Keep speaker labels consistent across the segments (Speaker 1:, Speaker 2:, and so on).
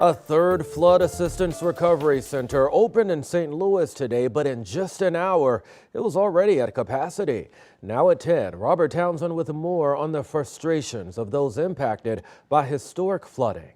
Speaker 1: A third flood assistance recovery center opened in St. Louis today, but in just an hour, it was already at capacity. Now at 10, Robert Townsend with more on the frustrations of those impacted by historic flooding.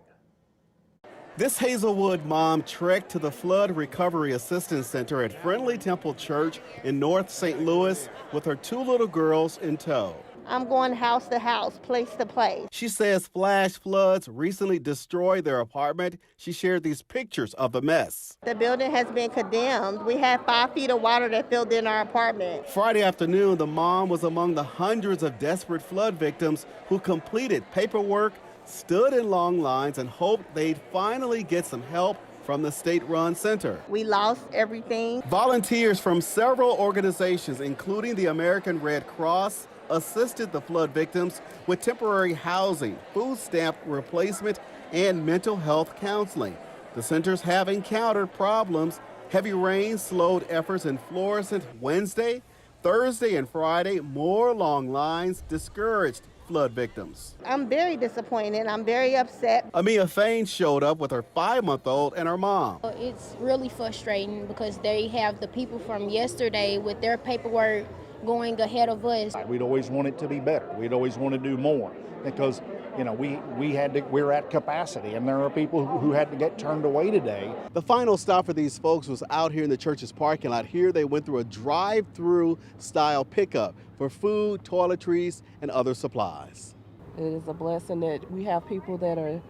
Speaker 2: This Hazelwood mom trekked to the Flood Recovery Assistance Center at Friendly Temple Church in North St. Louis with her two little girls in tow.
Speaker 3: I'm going house to house, place to place.
Speaker 2: She says flash floods recently destroyed their apartment. She shared these pictures of the mess.
Speaker 3: The building has been condemned. We had 5 feet of water that filled in our apartment.
Speaker 2: Friday afternoon, the mom was among the hundreds of desperate flood victims who completed paperwork, stood in long lines, and hoped they'd finally get some help from the state-run center.
Speaker 3: We lost everything.
Speaker 2: Volunteers from several organizations, including the American Red Cross, assisted the flood victims with temporary housing, food stamp replacement, and mental health counseling. The centers have encountered problems. Heavy rain slowed efforts in Florissant Wednesday. Thursday and Friday, more long lines discouraged flood victims.
Speaker 3: I'm very disappointed. I'm very upset.
Speaker 2: Amia Fain showed up with her 5-month-old and her mom.
Speaker 4: It's really frustrating because they have the people from yesterday with their paperwork going ahead of us.
Speaker 5: We'd always want it to be better. We'd always want to do more because, you know, we're at capacity, and there are people who had to get turned away today.
Speaker 2: The final stop for these folks was out here in the church's parking lot. Here they went through a drive-through style pickup for food, toiletries, and other supplies.
Speaker 6: It is a blessing that we have people that are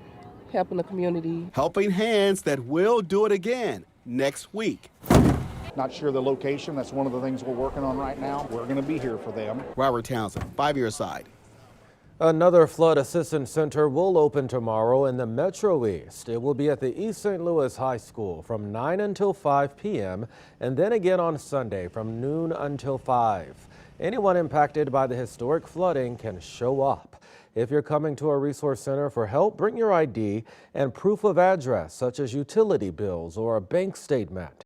Speaker 6: helping the community.
Speaker 2: Helping hands that will do it again next week.
Speaker 5: Not sure the location. That's one of the things we're working on right now. We're going to be here for them.
Speaker 2: Robert Townsend, 5 Your Side.
Speaker 1: Another flood assistance center will open tomorrow in the Metro East. It will be at the East St. Louis High School from 9 until 5 p.m. and then again on Sunday from noon until 5. Anyone impacted by the historic flooding can show up. If you're coming to a resource center for help, bring your ID and proof of address such as utility bills or a bank statement.